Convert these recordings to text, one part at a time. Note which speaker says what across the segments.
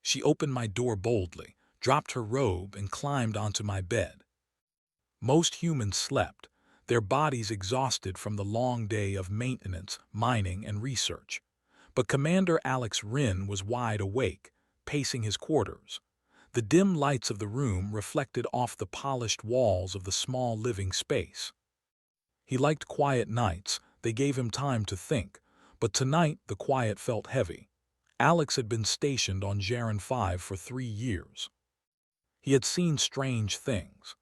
Speaker 1: She opened my door boldly, dropped her robe, and climbed onto my bed. Most humans slept, their bodies exhausted from the long day of maintenance, mining, and research. But Commander Alex Wren was wide awake, pacing his quarters. The dim lights of the room reflected off the polished walls of the small living space. He liked quiet nights, they gave him time to think, but tonight the quiet felt heavy. Alex had been stationed on Jaron 5 for 3 years. He had seen strange things.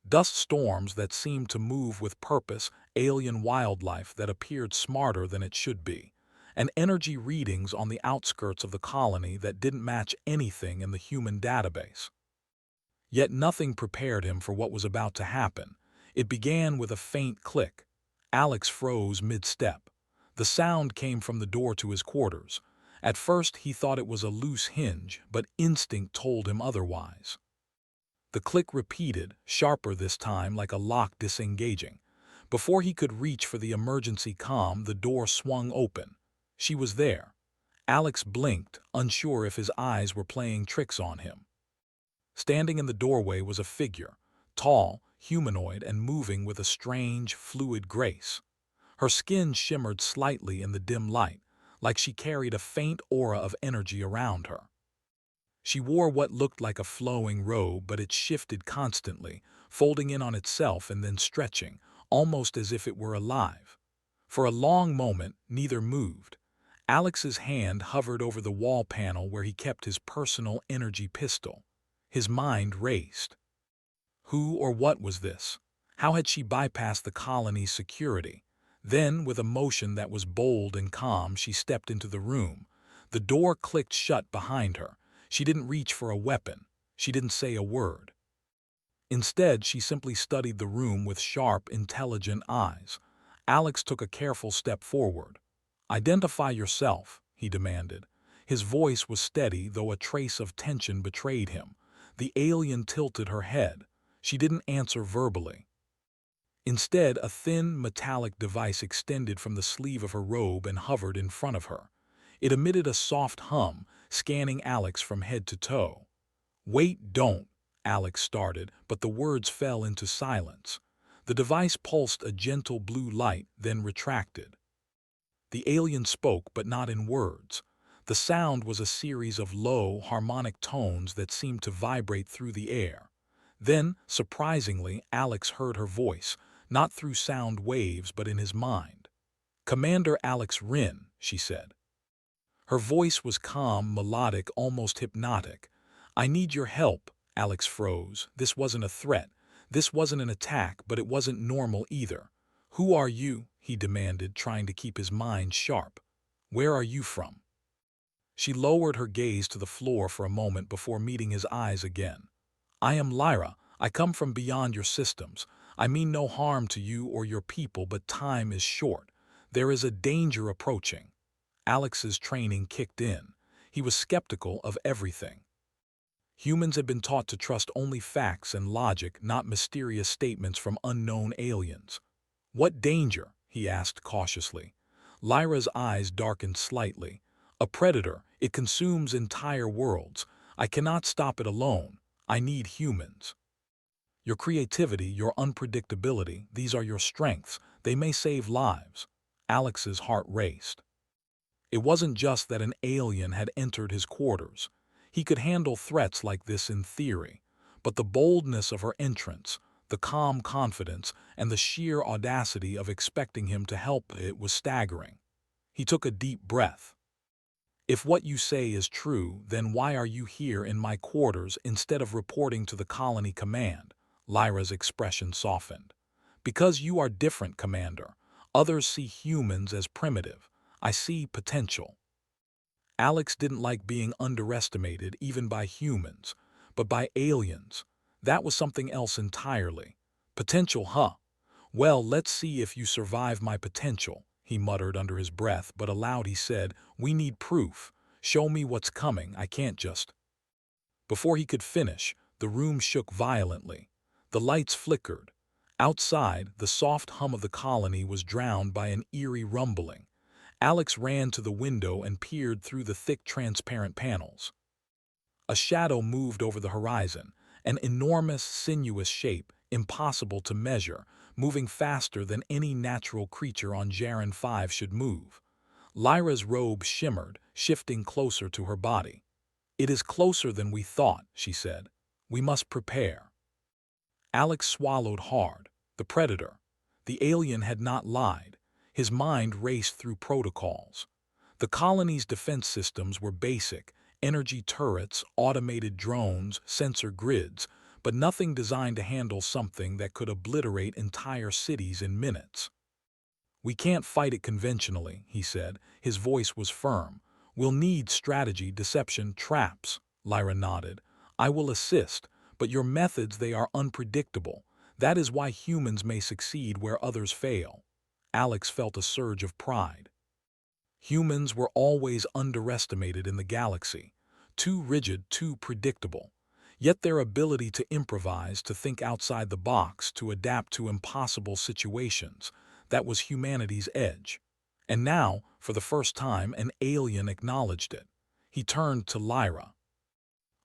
Speaker 1: Dust storms that seemed to move with purpose, alien wildlife that appeared smarter than it should be, and energy readings on the outskirts of the colony that didn't match anything in the human database. Yet nothing prepared him for what was about to happen. It began with a faint click. Alex froze mid-step. The sound came from the door to his quarters. At first he thought it was a loose hinge, but instinct told him otherwise. The click repeated, sharper this time, like a lock disengaging. Before he could reach for the emergency comm, the door swung open. She was there. Alex blinked, unsure if his eyes were playing tricks on him. Standing in the doorway was a figure, tall, humanoid, and moving with a strange, fluid grace. Her skin shimmered slightly in the dim light, like she carried a faint aura of energy around her. She wore what looked like a flowing robe, but it shifted constantly, folding in on itself and then stretching, almost as if it were alive. For a long moment, neither moved. Alex's hand hovered over the wall panel where he kept his personal energy pistol. His mind raced. Who or what was this? How had she bypassed the colony's security? Then, with a motion that was bold and calm, she stepped into the room. The door clicked shut behind her. She didn't reach for a weapon. She didn't say a word. Instead, she simply studied the room with sharp, intelligent eyes. Alex took a careful step forward. "Identify yourself," he demanded. His voice was steady, though a trace of tension betrayed him. The alien tilted her head. She didn't answer verbally. Instead, a thin, metallic device extended from the sleeve of her robe and hovered in front of her. It emitted a soft hum, scanning Alex from head to toe. "Wait, don't," Alex started, but the words fell into silence. The device pulsed a gentle blue light, then retracted. The alien spoke, but not in words. The sound was a series of low, harmonic tones that seemed to vibrate through the air. Then, surprisingly, Alex heard her voice, not through sound waves but in his mind. "Commander Alex Wren," she said. Her voice was calm, melodic, almost hypnotic. "I need your help." Alex froze. This wasn't a threat. This wasn't an attack, but it wasn't normal either. "Who are you?" he demanded, trying to keep his mind sharp. "Where are you from?" She lowered her gaze to the floor for a moment before meeting his eyes again. "I am Lyra. I come from beyond your systems. I mean no harm to you or your people, but time is short. There is a danger approaching." Alex's training kicked in. He was skeptical of everything. Humans had been taught to trust only facts and logic, not mysterious statements from unknown aliens. "What danger?" he asked cautiously. Lyra's eyes darkened slightly. "A predator. It consumes entire worlds. I cannot stop it alone. I need humans. Your creativity, your unpredictability, these are your strengths. They may save lives." Alex's heart raced. It wasn't just that an alien had entered his quarters. He could handle threats like this in theory, but the boldness of her entrance, the calm confidence, and the sheer audacity of expecting him to help it was staggering. He took a deep breath. "If what you say is true, then why are you here in my quarters instead of reporting to the colony command?" Lyra's expression softened. "Because you are different, Commander. Others see humans as primitive. I see potential." Alex didn't like being underestimated even by humans, but by aliens. That was something else entirely. "Potential, huh? Well, let's see if you survive my potential," he muttered under his breath, but aloud he said, "We need proof. Show me what's coming. I can't just—" Before he could finish, the room shook violently. The lights flickered. Outside, the soft hum of the colony was drowned by an eerie rumbling. Alex ran to the window and peered through the thick, transparent panels. A shadow moved over the horizon, an enormous, sinuous shape, impossible to measure, moving faster than any natural creature on Jaren 5 should move. Lyra's robe shimmered, shifting closer to her body. "It is closer than we thought," she said. "We must prepare." Alex swallowed hard. The predator. The alien had not lied. His mind raced through protocols. The colony's defense systems were basic: energy turrets, automated drones, sensor grids, but nothing designed to handle something that could obliterate entire cities in minutes. "We can't fight it conventionally," he said. His voice was firm. "We'll need strategy, deception, traps." Lyra nodded. "I will assist, but your methods, they are unpredictable. That is why humans may succeed where others fail." Alex felt a surge of pride. Humans were always underestimated in the galaxy. Too rigid, too predictable. Yet their ability to improvise, to think outside the box, to adapt to impossible situations, that was humanity's edge. And now, for the first time, an alien acknowledged it. He turned to Lyra.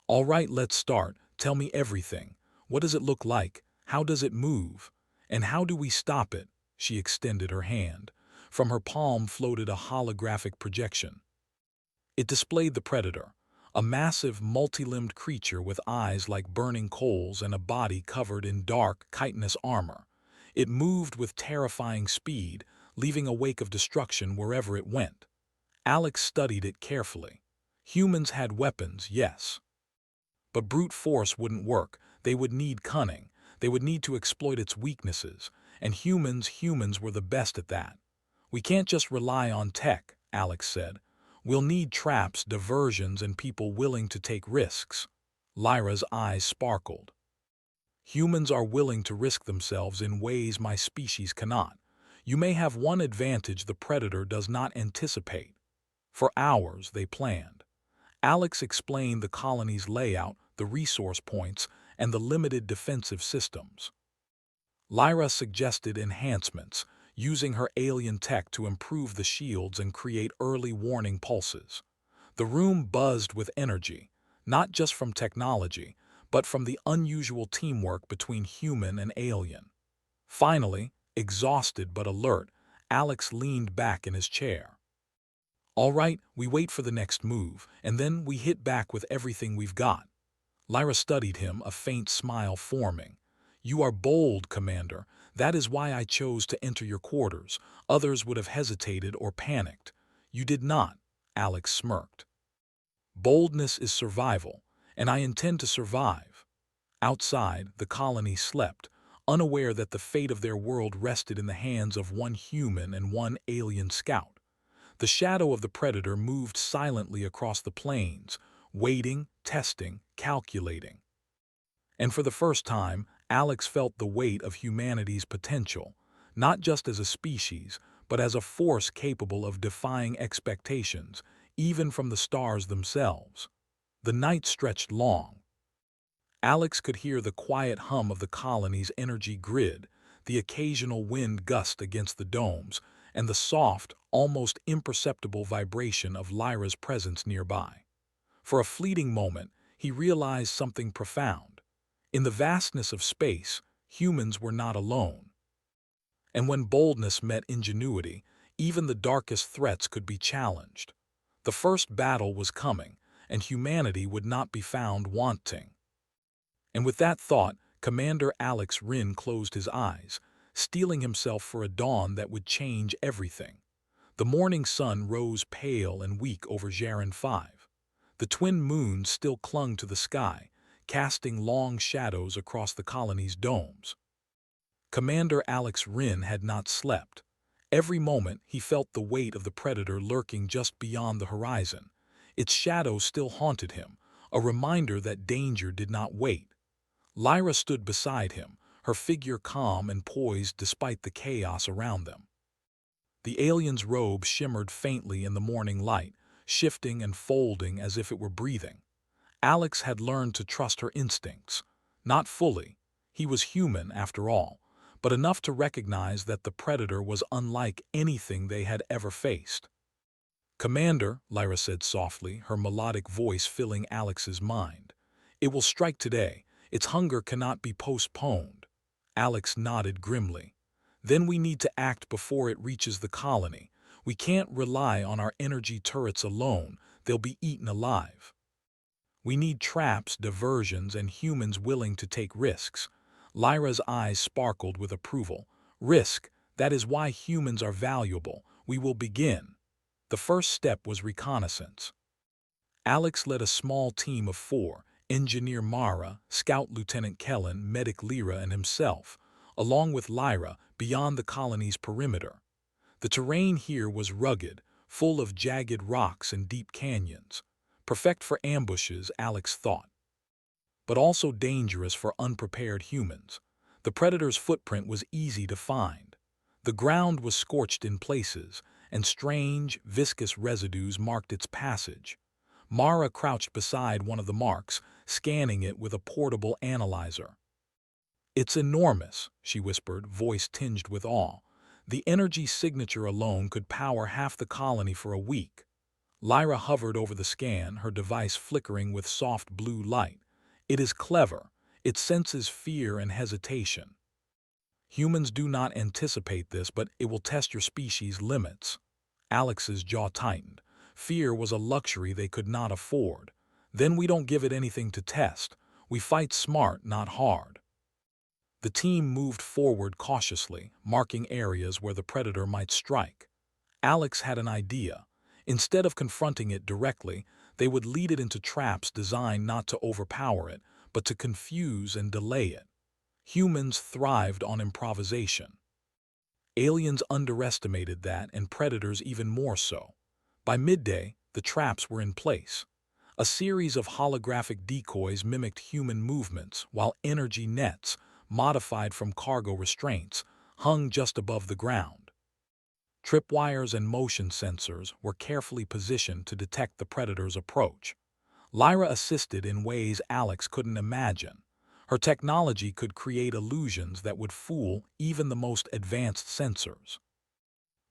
Speaker 1: "All right, let's start. Tell me everything. What does it look like? How does it move? And how do we stop it?" She extended her hand. From her palm floated a holographic projection. It displayed the predator, a massive, multi-limbed creature with eyes like burning coals and a body covered in dark, chitinous armor. It moved with terrifying speed, leaving a wake of destruction wherever it went. Alex studied it carefully. Humans had weapons, yes. But brute force wouldn't work. They would need cunning. They would need to exploit its weaknesses. And humans were the best at that. "We can't just rely on tech," Alex said. "We'll need traps, diversions, and people willing to take risks." Lyra's eyes sparkled. "Humans are willing to risk themselves in ways my species cannot. You may have one advantage the predator does not anticipate." For hours they planned. Alex explained the colony's layout, the resource points, and the limited defensive systems. Lyra suggested enhancements, using her alien tech to improve the shields and create early warning pulses. The room buzzed with energy, not just from technology, but from the unusual teamwork between human and alien. Finally, exhausted but alert, Alex leaned back in his chair. "All right, we wait for the next move, and then we hit back with everything we've got." Lyra studied him, a faint smile forming. "You are bold, Commander. That is why I chose to enter your quarters. Others would have hesitated or panicked. You did not," Alex smirked. "Boldness is survival, and I intend to survive." Outside, the colony slept, unaware that the fate of their world rested in the hands of one human and one alien scout. The shadow of the predator moved silently across the plains, waiting, testing, calculating. And for the first time, Alex felt the weight of humanity's potential, not just as a species, but as a force capable of defying expectations, even from the stars themselves. The night stretched long. Alex could hear the quiet hum of the colony's energy grid, the occasional wind gust against the domes, and the soft, almost imperceptible vibration of Lyra's presence nearby. For a fleeting moment, he realized something profound. In the vastness of space, humans were not alone. And when boldness met ingenuity, even the darkest threats could be challenged. The first battle was coming, and humanity would not be found wanting. And with that thought, Commander Alex Rin closed his eyes, steeling himself for a dawn that would change everything. The morning sun rose pale and weak over Jaren 5. The twin moons still clung to the sky, casting long shadows across the colony's domes. Commander Alex Rin had not slept. Every moment he felt the weight of the predator lurking just beyond the horizon. Its shadow still haunted him, a reminder that danger did not wait. Lyra stood beside him, her figure calm and poised despite the chaos around them. The alien's robe shimmered faintly in the morning light, shifting and folding as if it were breathing. Alex had learned to trust her instincts. Not fully. He was human, after all, but enough to recognize that the predator was unlike anything they had ever faced. Commander, Lyra said softly, her melodic voice filling Alex's mind. It will strike today. Its hunger cannot be postponed. Alex nodded grimly. Then we need to act before it reaches the colony. We can't rely on our energy turrets alone. They'll be eaten alive. We need traps, diversions, and humans willing to take risks. Lyra's eyes sparkled with approval. Risk, that is why humans are valuable. We will begin. The first step was reconnaissance. Alex led a small team of 4, Engineer Mara, Scout Lieutenant Kellen, Medic Lyra, and himself, along with Lyra, beyond the colony's perimeter. The terrain here was rugged, full of jagged rocks and deep canyons. Perfect for ambushes, Alex thought, but also dangerous for unprepared humans. The predator's footprint was easy to find. The ground was scorched in places, and strange, viscous residues marked its passage. Mara crouched beside one of the marks, scanning it with a portable analyzer. "It's enormous," she whispered, voice tinged with awe. "The energy signature alone could power half the colony for a week." Lyra hovered over the scan, her device flickering with soft blue light. "It is clever. It senses fear and hesitation. Humans do not anticipate this, but it will test your species' limits." Alex's jaw tightened. Fear was a luxury they could not afford. Then we don't give it anything to test. We fight smart, not hard. The team moved forward cautiously, marking areas where the predator might strike. Alex had an idea. Instead of confronting it directly, they would lead it into traps designed not to overpower it, but to confuse and delay it. Humans thrived on improvisation. Aliens underestimated that, and predators even more so. By midday, the traps were in place. A series of holographic decoys mimicked human movements, while energy nets, modified from cargo restraints, hung just above the ground. Tripwires and motion sensors were carefully positioned to detect the predator's approach. Lyra assisted in ways Alex couldn't imagine. Her technology could create illusions that would fool even the most advanced sensors.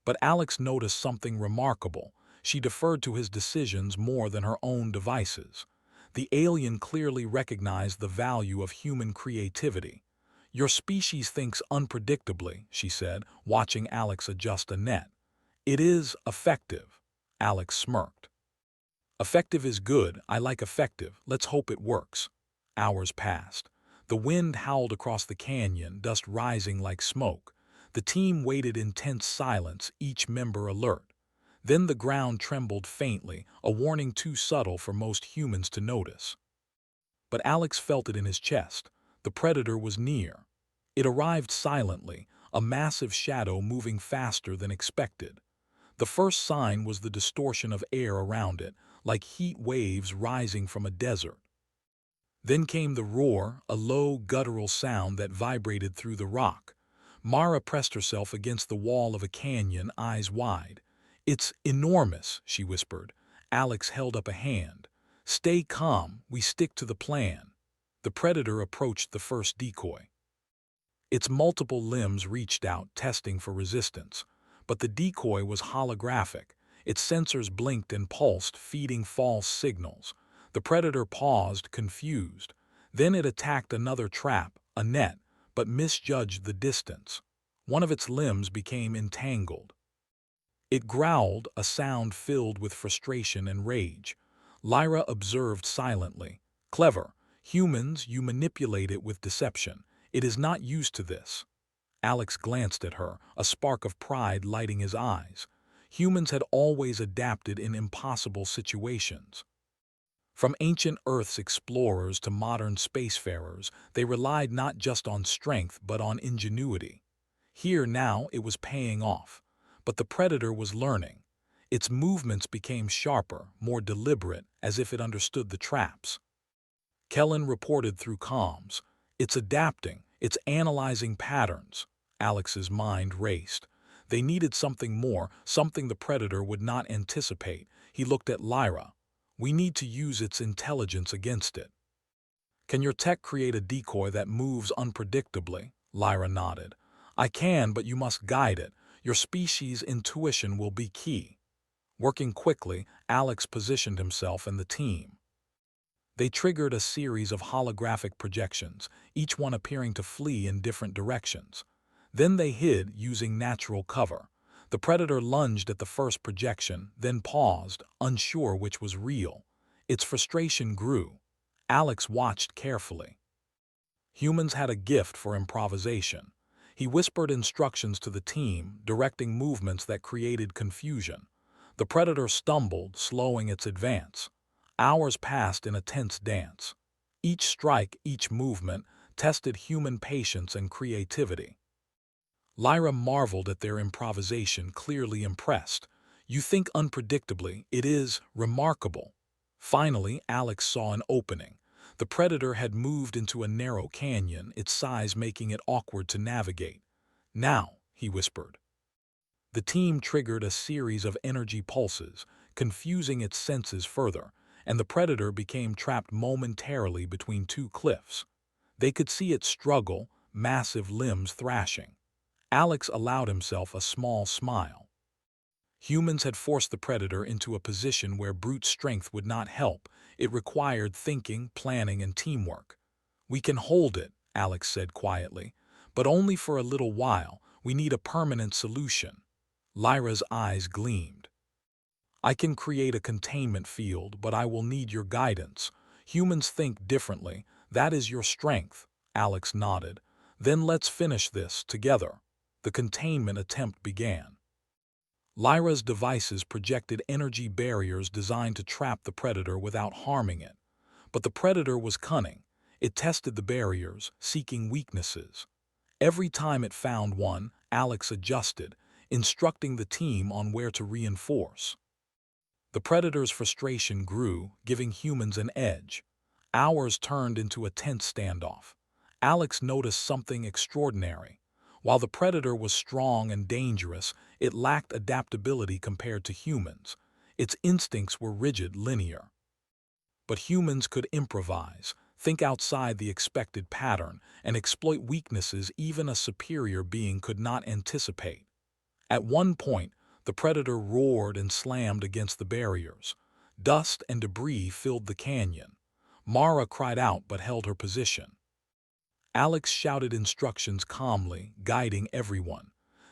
Speaker 1: But Alex noticed something remarkable. She deferred to his decisions more than her own devices. The alien clearly recognized the value of human creativity. "Your species thinks unpredictably," she said, watching Alex adjust a net. "It is effective." Alex smirked. "Effective is good. I like effective. Let's hope it works." Hours passed. The wind howled across the canyon, dust rising like smoke. The team waited in tense silence, each member alert. Then the ground trembled faintly, a warning too subtle for most humans to notice. But Alex felt it in his chest. The predator was near. It arrived silently, a massive shadow moving faster than expected. The first sign was the distortion of air around it, like heat waves rising from a desert. Then came the roar, a low, guttural sound that vibrated through the rock. Mara pressed herself against the wall of a canyon, eyes wide. "It's enormous," she whispered. Alex held up a hand. "Stay calm, we stick to the plan." The predator approached the first decoy. Its multiple limbs reached out, testing for resistance. But the decoy was holographic. Its sensors blinked and pulsed, feeding false signals. The predator paused, confused. Then it attacked another trap, a net, but misjudged the distance. One of its limbs became entangled. It growled, a sound filled with frustration and rage. Lyra observed silently. "Clever. Humans, you manipulate it with deception. It is not used to this." Alex glanced at her, a spark of pride lighting his eyes. Humans had always adapted in impossible situations. From ancient Earth's explorers to modern spacefarers, they relied not just on strength but on ingenuity. Here now it was paying off. But the predator was learning. Its movements became sharper, more deliberate, as if it understood the traps. Kellen reported through comms. "It's adapting. It's analyzing patterns." Alex's mind raced. They needed something more, something the predator would not anticipate. He looked at Lyra. "We need to use its intelligence against it." "Can your tech create a decoy that moves unpredictably?" Lyra nodded. "I can, but you must guide it. Your species' intuition will be key." Working quickly, Alex positioned himself and the team. They triggered a series of holographic projections, each one appearing to flee in different directions. Then they hid using natural cover. The predator lunged at the first projection, then paused, unsure which was real. Its frustration grew. Alex watched carefully. Humans had a gift for improvisation. He whispered instructions to the team, directing movements that created confusion. The predator stumbled, slowing its advance. Hours passed in a tense dance. Each strike, each movement, tested human patience and creativity. Lyra marveled at their improvisation, clearly impressed. You think unpredictably, it is remarkable. Finally, Alex saw an opening. The predator had moved into a narrow canyon, its size making it awkward to navigate. Now, he whispered. The team triggered a series of energy pulses, confusing its senses further, and the predator became trapped momentarily between two cliffs. They could see it struggle, massive limbs thrashing. Alex allowed himself a small smile. Humans had forced the predator into a position where brute strength would not help. It required thinking, planning, and teamwork. We can hold it, Alex said quietly, but only for a little while. We need a permanent solution. Lyra's eyes gleamed. I can create a containment field, but I will need your guidance. Humans think differently. That is your strength, Alex nodded. Then let's finish this together. The containment attempt began. Lyra's devices projected energy barriers designed to trap the predator without harming it. But the predator was cunning. It tested the barriers, seeking weaknesses. Every time it found one, Alex adjusted, instructing the team on where to reinforce. The predator's frustration grew, giving humans an edge. Hours turned into a tense standoff. Alex noticed something extraordinary. While the predator was strong and dangerous, it lacked adaptability compared to humans. Its instincts were rigid, linear. But humans could improvise, think outside the expected pattern, and exploit weaknesses even a superior being could not anticipate. At one point, the predator roared and slammed against the barriers. Dust and debris filled the canyon. Mara cried out but held her position. Alex shouted instructions calmly, guiding everyone.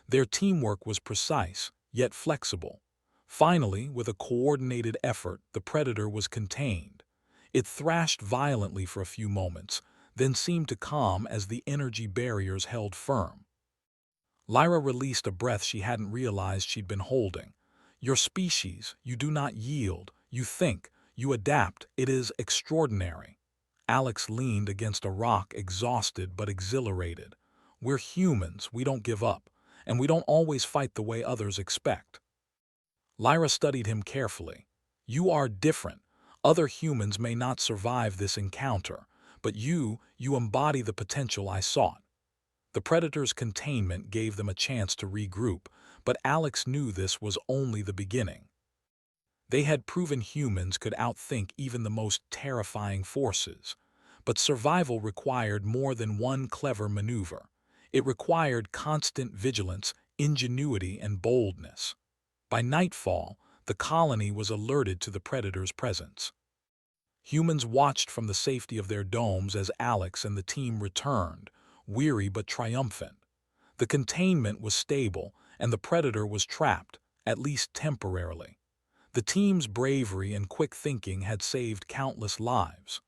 Speaker 1: Their teamwork was precise, yet flexible. Finally, with a coordinated effort, the predator was contained. It thrashed violently for a few moments, then seemed to calm as the energy barriers held firm. Lyra released a breath she hadn't realized she'd been holding. Your species, you do not yield, you think, you adapt, it is extraordinary. Alex leaned against a rock, exhausted but exhilarated. We're humans, we don't give up, and we don't always fight the way others expect. Lyra studied him carefully. You are different. Other humans may not survive this encounter, but you embody the potential I sought. The predator's containment gave them a chance to regroup, but Alex knew this was only the beginning. They had proven humans could outthink even the most terrifying forces. But survival required more than one clever maneuver. It required constant vigilance, ingenuity, and boldness. By nightfall, the colony was alerted to the predator's presence. Humans watched from the safety of their domes as Alex and the team returned, weary but triumphant. The containment was stable, and the predator was trapped, at least temporarily. The team's bravery and quick thinking had saved countless lives.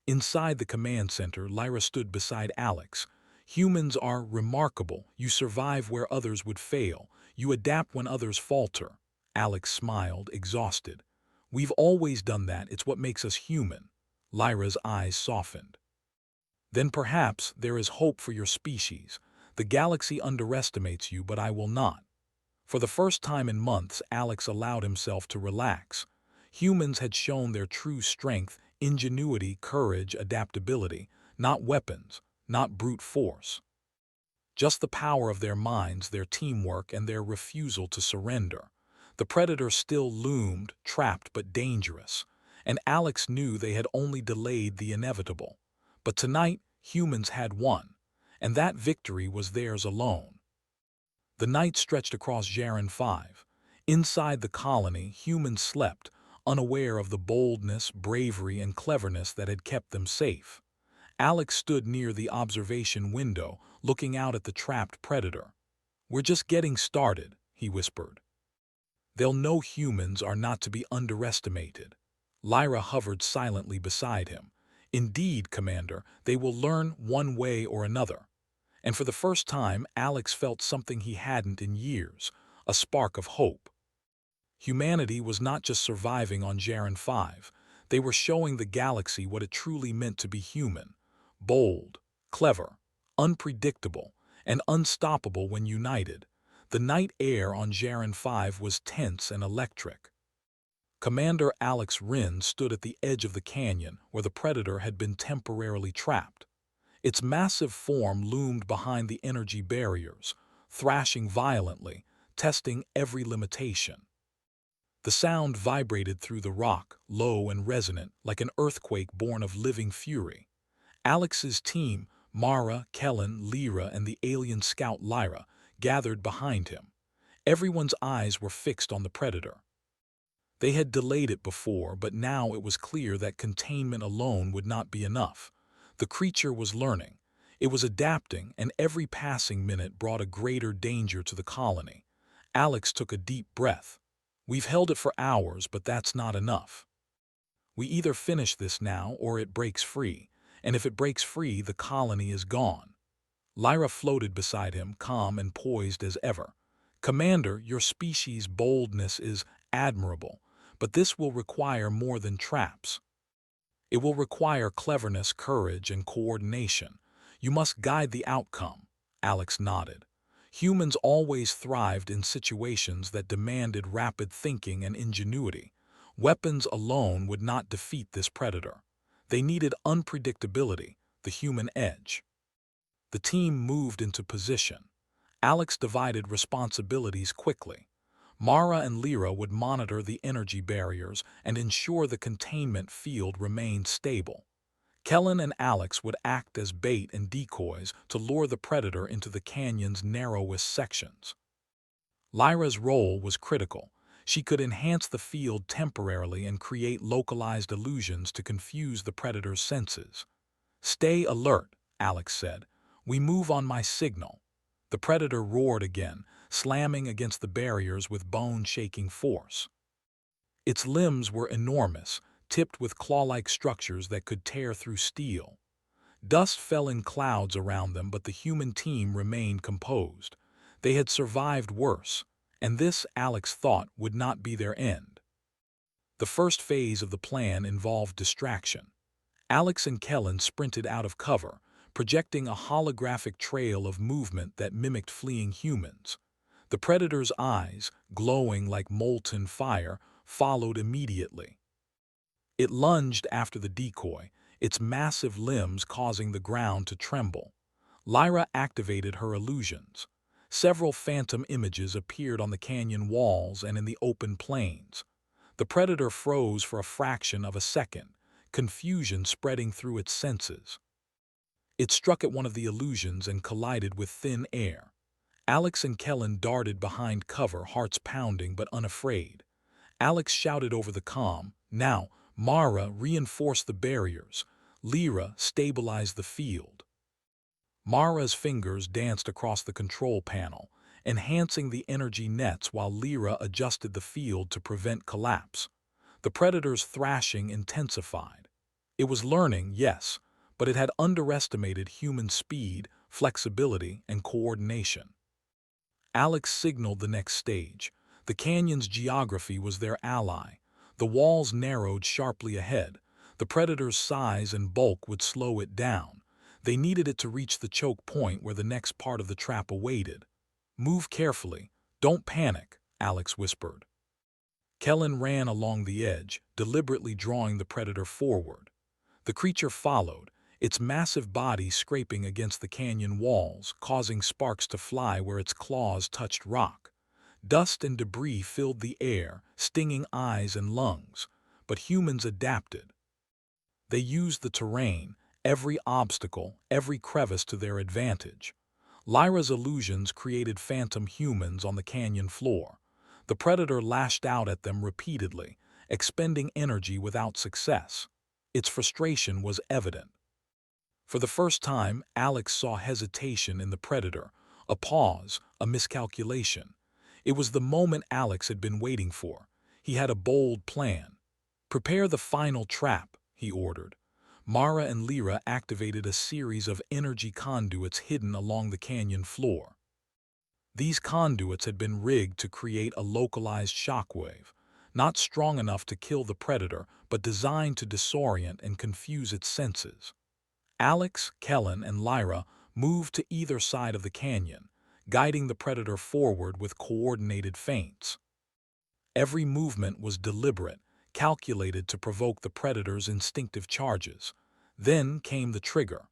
Speaker 1: Inside the command center, Lyra stood beside Alex. Humans are remarkable. You survive where others would fail. You adapt when others falter. Alex smiled, exhausted. We've always done that. It's what makes us human. Lyra's eyes softened. Then perhaps there is hope for your species. The galaxy underestimates you, but I will not. For the first time in months, Alex allowed himself to relax. Humans had shown their true strength, ingenuity, courage, adaptability, not weapons, not brute force. Just the power of their minds, their teamwork, and their refusal to surrender. The predator still loomed, trapped but dangerous, and Alex knew they had only delayed the inevitable. But tonight, humans had won, and that victory was theirs alone. The night stretched across Jaren 5. Inside the colony, humans slept, unaware of the boldness, bravery, and cleverness that had kept them safe. Alex stood near the observation window, looking out at the trapped predator. "We're just getting started," he whispered. "They'll know humans are not to be underestimated." Lyra hovered silently beside him. "Indeed, Commander, they will learn one way or another." And for the first time, Alex felt something he hadn't in years, a spark of hope. Humanity was not just surviving on Jaren 5. They were showing the galaxy what it truly meant to be human. Bold, clever, unpredictable, and unstoppable when united. The night air on Jaren 5 was tense and electric. Commander Alex Rin stood at the edge of the canyon where the predator had been temporarily trapped. Its massive form loomed behind the energy barriers, thrashing violently, testing every limitation. The sound vibrated through the rock, low and resonant, like an earthquake born of living fury. Alex's team, Mara, Kellen, Lyra, and the alien scout Lyra, gathered behind him. Everyone's eyes were fixed on the predator. They had delayed it before, but now it was clear that containment alone would not be enough. The creature was learning. It was adapting, and every passing minute brought a greater danger to the colony. Alex took a deep breath. "We've held it for hours, but that's not enough. We either finish this now or it breaks free, and if it breaks free, the colony is gone." Lyra floated beside him, calm and poised as ever. "Commander, your species' boldness is admirable, but this will require more than traps. It will require cleverness, courage, and coordination. You must guide the outcome." Alex nodded. Humans always thrived in situations that demanded rapid thinking and ingenuity. Weapons alone would not defeat this predator. They needed unpredictability, the human edge. The team moved into position. Alex divided responsibilities quickly. Mara and Lyra would monitor the energy barriers and ensure the containment field remained stable. Kellen and Alex would act as bait and decoys to lure the predator into the canyon's narrowest sections. Lyra's role was critical. She could enhance the field temporarily and create localized illusions to confuse the predator's senses. "Stay alert," Alex said. "We move on my signal." The predator roared again, slamming against the barriers with bone-shaking force. Its limbs were enormous, tipped with claw-like structures that could tear through steel. Dust fell in clouds around them, but the human team remained composed. They had survived worse, and this, Alex thought, would not be their end. The first phase of the plan involved distraction. Alex and Kellen sprinted out of cover, projecting a holographic trail of movement that mimicked fleeing humans. The predator's eyes, glowing like molten fire, followed immediately. It lunged after the decoy, its massive limbs causing the ground to tremble. Lyra activated her illusions. Several phantom images appeared on the canyon walls and in the open plains. The predator froze for a fraction of a second, confusion spreading through its senses. It struck at one of the illusions and collided with thin air. Alex and Kellen darted behind cover, hearts pounding but unafraid. Alex shouted over the comm, "Now, Mara, reinforce the barriers. Lyra, stabilize the field." Mara's fingers danced across the control panel, enhancing the energy nets while Lyra adjusted the field to prevent collapse. The predator's thrashing intensified. It was learning, yes, but it had underestimated human speed, flexibility, and coordination. Alex signaled the next stage. The canyon's geography was their ally. The walls narrowed sharply ahead. The predator's size and bulk would slow it down. They needed it to reach the choke point where the next part of the trap awaited. "Move carefully. Don't panic," Alex whispered. Kellen ran along the edge, deliberately drawing the predator forward. The creature followed, its massive body scraping against the canyon walls, causing sparks to fly where its claws touched rock. Dust and debris filled the air, stinging eyes and lungs, but humans adapted. They used the terrain, every obstacle, every crevice to their advantage. Lyra's illusions created phantom humans on the canyon floor. The predator lashed out at them repeatedly, expending energy without success. Its frustration was evident. For the first time, Alex saw hesitation in the predator, a pause, a miscalculation. It was the moment Alex had been waiting for. He had a bold plan. "Prepare the final trap," he ordered. Mara and Lyra activated a series of energy conduits hidden along the canyon floor. These conduits had been rigged to create a localized shockwave, not strong enough to kill the predator, but designed to disorient and confuse its senses. Alex, Kellen, and Lyra moved to either side of the canyon, guiding the predator forward with coordinated feints. Every movement was deliberate, calculated to provoke the predator's instinctive charges. Then came the trigger.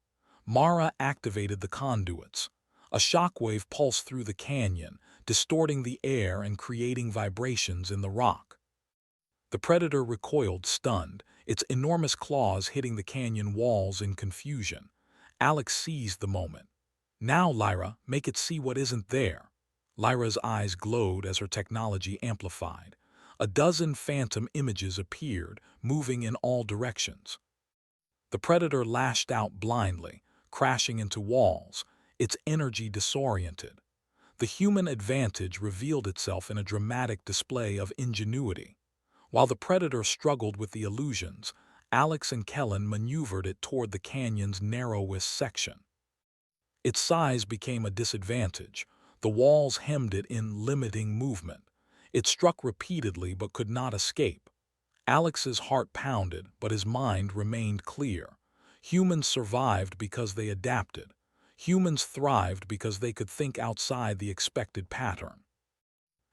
Speaker 1: Mara activated the conduits. A shockwave pulsed through the canyon, distorting the air and creating vibrations in the rock. The predator recoiled, stunned, its enormous claws hitting the canyon walls in confusion. Alex seized the moment. "Now, Lyra, make it see what isn't there." Lyra's eyes glowed as her technology amplified. A dozen phantom images appeared, moving in all directions. The predator lashed out blindly, crashing into walls, its energy disoriented. The human advantage revealed itself in a dramatic display of ingenuity. While the predator struggled with the illusions, Alex and Kellen maneuvered it toward the canyon's narrowest section. Its size became a disadvantage. The walls hemmed it in, limiting movement. It struck repeatedly but could not escape. Alex's heart pounded, but his mind remained clear. Humans survived because they adapted. Humans thrived because they could think outside the expected pattern.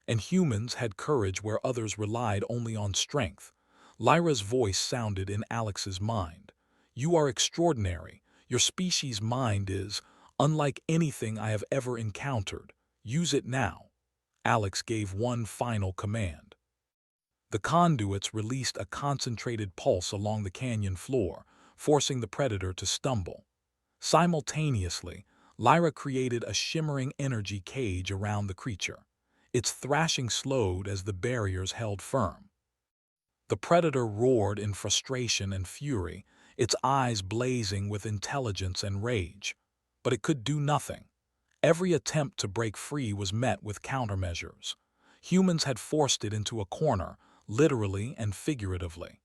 Speaker 1: And humans had courage where others relied only on strength. Lyra's voice sounded in Alex's mind. "You are extraordinary. Your species' mind is unlike anything I have ever encountered. Use it now." Alex gave one final command. The conduits released a concentrated pulse along the canyon floor, forcing the predator to stumble. Simultaneously, Lyra created a shimmering energy cage around the creature. Its thrashing slowed as the barriers held firm. The predator roared in frustration and fury, its eyes blazing with intelligence and rage. But it could do nothing. Every attempt to break free was met with countermeasures. Humans had forced it into a corner, literally and figuratively.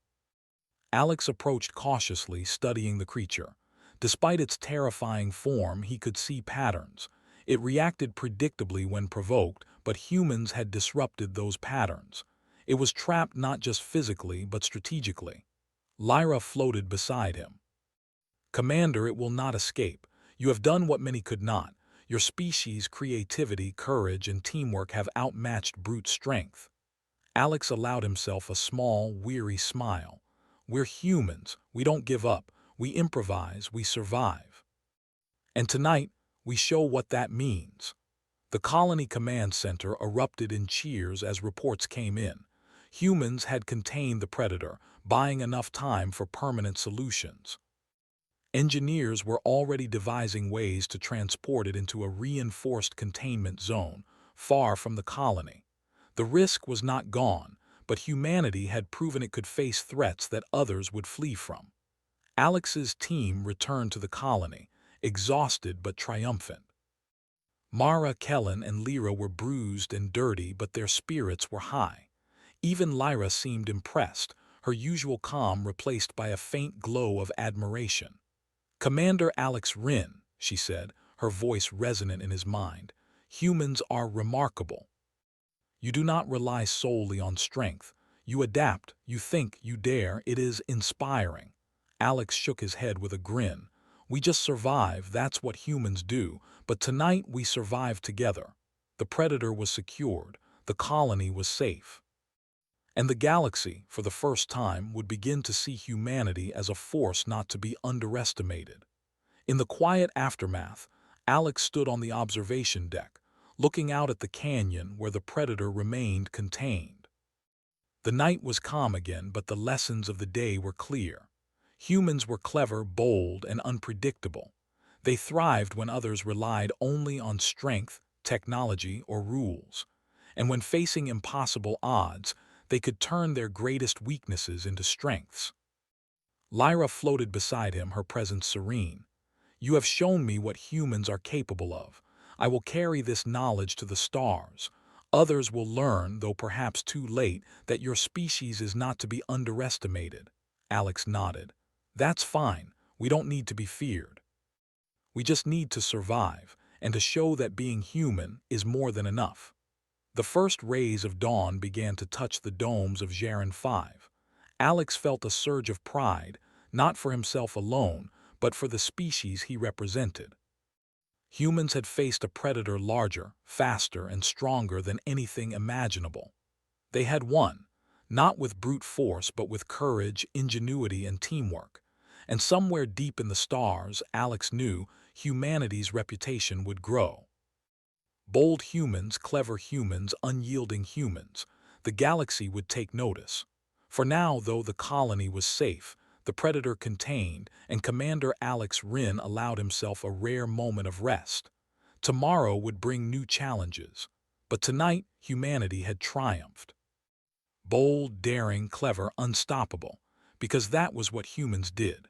Speaker 1: Alex approached cautiously, studying the creature. Despite its terrifying form, he could see patterns. It reacted predictably when provoked, but humans had disrupted those patterns. It was trapped not just physically, but strategically. Lyra floated beside him. "Commander, it will not escape. You have done what many could not. Your species' creativity, courage, and teamwork have outmatched brute strength." Alex allowed himself a small, weary smile. "We're humans. We don't give up. We improvise. We survive. And tonight, we show what that means." The colony command center erupted in cheers as reports came in. Humans had contained the predator, buying enough time for permanent solutions. Engineers were already devising ways to transport it into a reinforced containment zone, far from the colony. The risk was not gone, but humanity had proven it could face threats that others would flee from. Alex's team returned to the colony, exhausted but triumphant. Mara, Kellen, and Lyra were bruised and dirty, but their spirits were high. Even Lyra seemed impressed, her usual calm replaced by a faint glow of admiration. "Commander Alex Rin," she said, her voice resonant in his mind, "humans are remarkable. You do not rely solely on strength. You adapt, you think, you dare. It is inspiring." Alex shook his head with a grin. "We just survive, that's what humans do, but tonight we survived together." The predator was secured, the colony was safe. And the galaxy, for the first time, would begin to see humanity as a force not to be underestimated. In the quiet aftermath, Alex stood on the observation deck, looking out at the canyon where the predator remained contained. The night was calm again, but the lessons of the day were clear. Humans were clever, bold, and unpredictable. They thrived when others relied only on strength, technology, or rules. And when facing impossible odds, they could turn their greatest weaknesses into strengths. Lyra floated beside him, her presence serene. You have shown me what humans are capable of. I will carry this knowledge to the stars. Others will learn, though perhaps too late, that your species is not to be underestimated. Alex nodded. That's fine. We don't need to be feared. We just need to survive, and to show that being human is more than enough. The first rays of dawn began to touch the domes of Jaren 5. Alex felt a surge of pride, not for himself alone, but for the species he represented. Humans had faced a predator larger, faster, and stronger than anything imaginable. They had won, not with brute force but with courage, ingenuity, and teamwork. And somewhere deep in the stars, Alex knew humanity's reputation would grow. Bold humans, clever humans, unyielding humans. The galaxy would take notice. For now, though the colony was safe, the predator contained, and Commander Alex Rin allowed himself a rare moment of rest. Tomorrow would bring new challenges, but tonight humanity had triumphed. Bold, daring, clever, unstoppable, because that was what humans did.